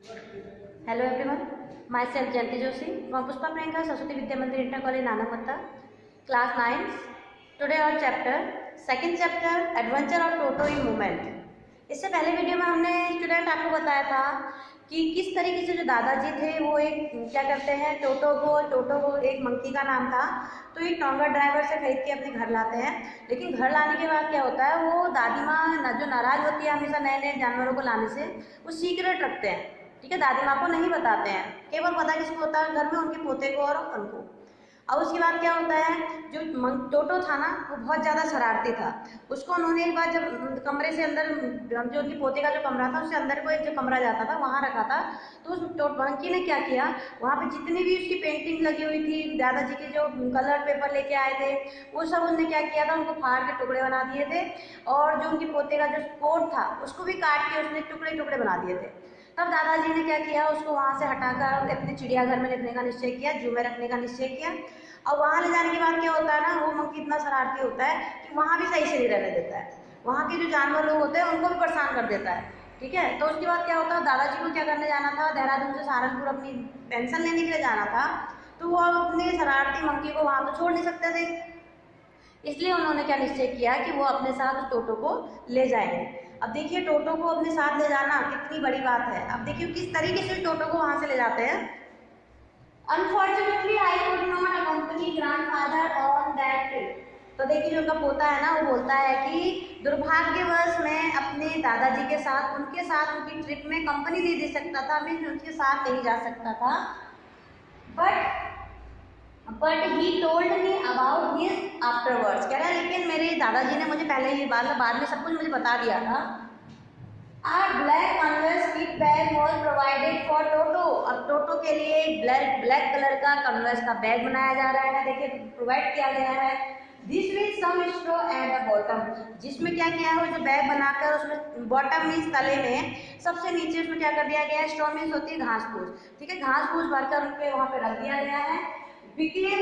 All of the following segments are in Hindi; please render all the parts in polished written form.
Hello everyone, myself Jayanti Joshi from Pushpa Priyanka Saraswati Vidya Mandir Inter College Nanamatta, class 9. Today our chapter, second chapter, Adventure of Toto in Movement. इससे पहले वीडियो में हमने स्टूडेंट आपको बताया था कि किस तरीके से जो दादाजी थे वो एक क्या करते हैं टोटो को एक मंकी का नाम था, तो एक टोंगा ड्राइवर से खरीद के अपने घर लाते हैं। लेकिन घर लाने के बाद क्या होता है, वो दादी माँ जो नाराज होती है हमेशा नए नए जानवरों को लाने से, वो सीक्रेट रखते हैं। ठीक है, दादी माँ को नहीं बताते हैं, केवल पता किसको होता है, घर में उनके पोते को और उनको। और उसके बाद क्या होता है, जो टोटो था ना वो बहुत ज़्यादा शरारती था। उसको उन्होंने एक बार जब कमरे से अंदर, जो उनके पोते का जो कमरा था उससे अंदर को एक जो कमरा जाता था वहाँ रखा था, तो उस मंकी ने क्या किया, वहाँ पे जितनी भी उसकी पेंटिंग लगी हुई थी, दादाजी के जो कलर पेपर लेके आए थे वो सब उनने क्या किया था, उनको फाड़ के टुकड़े बना दिए थे। और जो उनके पोते का जो कोट था उसको भी काट के उसने टुकड़े टुकड़े बना दिए थे। तब दादाजी ने क्या किया, उसको वहाँ से हटाकर अपने चिड़ियाघर में रखने का निश्चय किया, जू में रखने का निश्चय किया। और वहाँ ले जाने के बाद क्या होता है ना, वो मंकी इतना शरारती होता है कि वहाँ भी सही से नहीं रहने देता है, वहाँ के जो जानवर लोग होते हैं उनको भी परेशान कर देता है। ठीक है, तो उसके बाद क्या होता है, दादाजी को क्या करने जाना था, देहरादून से सहारनपुर अपनी पेंशन लेने के लिए जाना था, तो वो अपने शरारती मंकी को वहाँ तो छोड़ नहीं सकते थे, इसलिए उन्होंने क्या निश्चय किया कि वो अपने साथ उस टोटो को ले जाएंगे। अब देखिए, टोटो को अपने साथ ले जाना कितनी बड़ी बात है। अब देखिए किस तरीके से टोटो को वहां से ले जाते हैं। Unfortunately I could not accompany grandfather on that trip. तो देखिए जो उनका पोता है ना, वो बोलता है कि दुर्भाग्यवश मैं अपने दादाजी के साथ उनकी ट्रिप में कंपनी नहीं दे सकता था, मैं उनके साथ नहीं जा सकता था। But he told me about his afterwards. कह रहा है लेकिन मेरे दादाजी ने मुझे पहले ही बाद में सब कुछ मुझे बता दिया था। A black canvas kit bag was provided for Toto। अब टोटो के लिए ब्लैक कलर का कैनवस का बैग बनाया जा रहा है, देखिए प्रोवाइड किया गया है। This with some straw at the bottom, जिसमें क्या किया है, वो जो बैग बनाकर उसमें बॉटम मीन्स तले में सबसे नीचे उसमें क्या कर दिया गया है, स्ट्रॉ मीन्स होती है घास फूस। ठीक है, घास फूस भरकर उनके वहाँ पे रख दिया गया है। Became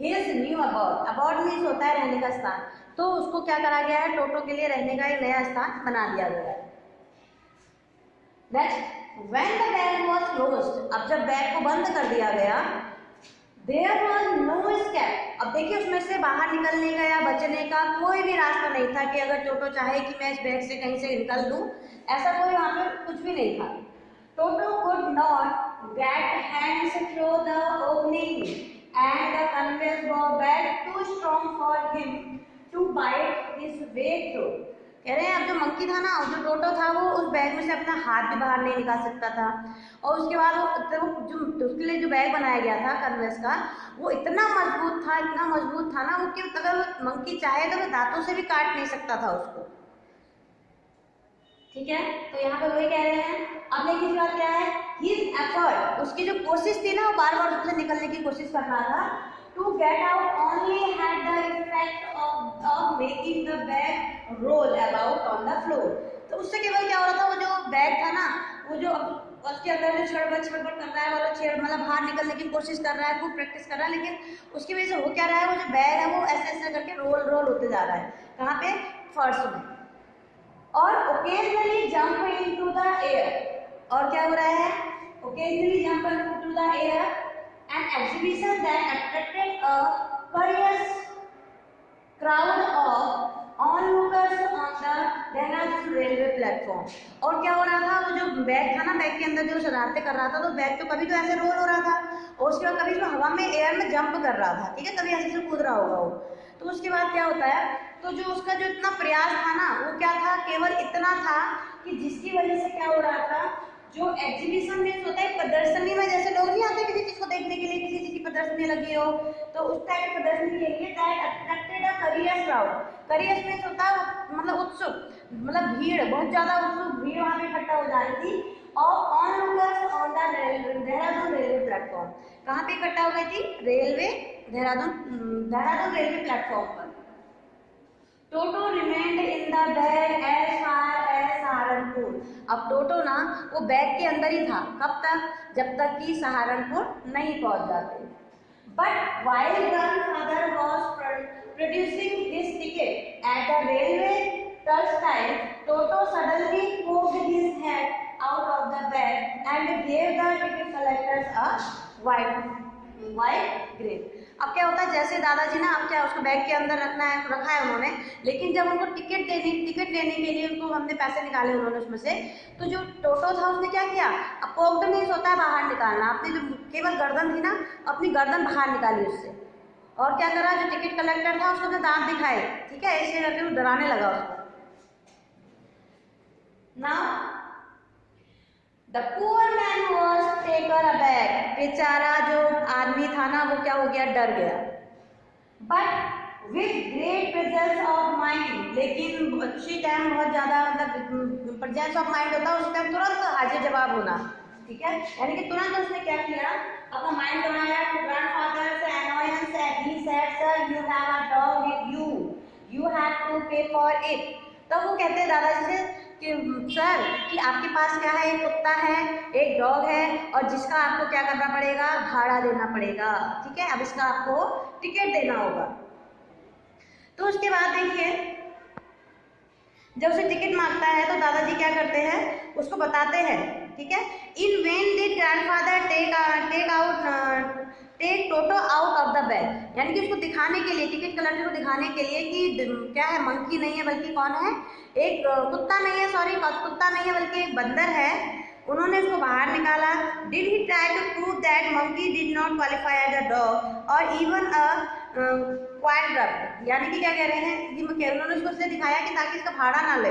his knew about means होता है रहने का स्थान, तो उसको क्या करा गया है, टोटो के लिए रहने का एक नया स्थान बना दिया गया है। Next, when the bag was closed, अब जब बैग को बंद कर दिया गया, there was no escape। अब देखिए उसमें से बाहर निकलने का या बचने का कोई भी रास्ता नहीं था कि अगर टोटो चाहे कि मैं इस बैग से कहीं से निकल दूं, ऐसा कोई वहां पे कुछ भी नहीं था। टोटो could not get hands through the opening and the canvas bag too strong for him to bite his way through। कह रहे हैं अब जो मंकी था ना, जो टोटो था, वो उस बैग में से अपना हाथ भी बाहर नहीं निकाल सकता था। और उसके बाद वो जो उसके लिए जो बैग बनाया गया था कैनवस का, वो इतना मजबूत था ना, वो कि अगर मंकी चाहे तो वो दांतों से भी काट नहीं सकता था उसको। ठीक है, तो यहाँ पे वही कह रहे हैं। अब देखिए इस बार क्या है, हिज एफर्ट, उसकी जो कोशिश थी ना, वो बार बार उससे निकलने की कोशिश कर रहा था। To get out only had the effect of making the bag roll about on the floor। तो उससे केवल क्या हो रहा था, वो जो बैग था ना, वो जो उसके अंदर जो छड़बड़ कर रहा है, वाला मतलब बाहर निकलने की कोशिश कर रहा है, खूब प्रैक्टिस कर रहा है, लेकिन उसकी वजह से हो क्या रहा है, वो जो बैग है वो ऐसे ऐसे करके रोल होते जा रहा है। कहाँ पे, फर्श में। और occasionally jump into the air, और क्या हो रहा है, occasionally jump into the air, an exhibition that attracted a curious crowd of onlookers on the Dehradun railway platform। और क्या हो रहा था, वो जो बैग था ना, बैग के अंदर जो शरारतें कर रहा था, तो बैग तो कभी तो ऐसे रोल हो रहा था और उसके बाद कभी तो हवा में एयर में जंप कर रहा था। ठीक है, कभी ऐसे से कूद रहा होगा वो। तो उसके बाद क्या होता है, तो जो उसका जो इतना प्रयास था ना, वो क्या था, केवल इतना था कि जिसकी वजह से क्या हो रहा था, जो एग्जीबिशन में होता है प्रदर्शनी में, जैसे लोग नहीं आते किसी चीज को देखने के लिए, किसी चीज की प्रदर्शनी लगी हो, तो उस टाइप की प्रदर्शनी के लिए दैट अट्रैक्टेड अ करियस क्राउड। करियस में होता है मतलब उत्सुक, मतलब भीड़, बहुत ज्यादा उत्सुक भीड़ वहां पे इकट्ठा हो जा रही थी। और onlookers on the Dehradun railway platform, कहाँ पे इकट्ठा हो गई थी, देहरादून रेलवे प्लेटफॉर्म पर। Toto remained in the bag as far as Saharanpur. अब टोटो ना वो बैग के अंदर ही था, कब तक, जब तक कि सहारनपुर नहीं पहुंच जाते। But while grandfather was producing his ticket at the railway turnstile, Toto suddenly poked his head out of the bag and gave the ticket collectors a white grape. अब क्या होता है, जैसे दादाजी ना अब क्या उसको बैग के अंदर रखा है उन्होंने, लेकिन जब उनको टिकट लेने के लिए उनको हमने पैसे निकाले उन्होंने उसमें से, तो जो टोटो था उसने क्या किया, अब पोक्ड मीन्स होता है बाहर निकालना, अपनी जो केवल गर्दन थी ना अपनी गर्दन बाहर निकाली उससे, और क्या करा, जो टिकट कलेक्टर था उसको अपने दांत दिखाए, ठीक है, ऐसे करके वो डराने लगा उसको। Now the poor man was taken aback, बेचारा जो आदमी था ना वो क्या हो गया, डर गया। But with great presence of mind, लेकिन उसी टाइम बहुत ज़्यादा मतलब प्रेजेंस ऑफ माइंड होता है उस टाइम तुरंत हाजिर जवाब होना, ठीक है, यानी कि तुरंत उसने क्या किया, अपना माइंड बनाया। टू ग्रैंडफादर से annoyance he said sir you have a dog with you have to pay for it. तब वो कहते हैं दादाजी से कि सर कि आपके पास क्या है, एक कुत्ता है, एक डॉग है, और जिसका आपको क्या करना पड़ेगा, भाड़ा देना पड़ेगा, ठीक है, अब इसका आपको टिकट देना होगा। तो उसके बाद देखिए जब उसे टिकट मांगता है तो दादाजी क्या करते हैं, उसको बताते हैं, ठीक है। In when did grandfather take Toto out of the bag, यानी कि उसको दिखाने के लिए, टिकट कलेक्टर को दिखाने के लिए कि क्या है, मंकी नहीं है बल्कि कौन है, एक कुत्ता नहीं है, सॉरी कुत्ता नहीं है बल्कि एक बंदर है, उन्होंने उसको बाहर निकाला। Did he try to prove that monkey did not qualify as a dog or even a quadruped, यानी कि क्या कह रहे हैं कि उन्होंने उसको इसलिए दिखाया कि ताकि इसका भाड़ा ना ले,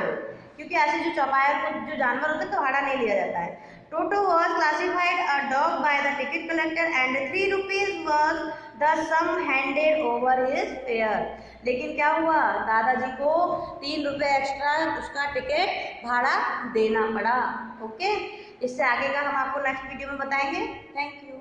क्योंकि ऐसे जो चौपाया जो जानवर होते हैं तो भाड़ा नहीं लिया जाता है। Toto was classified a dog by the ticket collector and 3 rupees was the sum handed over his fare, लेकिन क्या हुआ, दादाजी को 3 रुपये एक्स्ट्रा उसका टिकट भाड़ा देना पड़ा। ओके, इससे आगे का हम आपको नेक्स्ट वीडियो में बताएंगे। Thank you.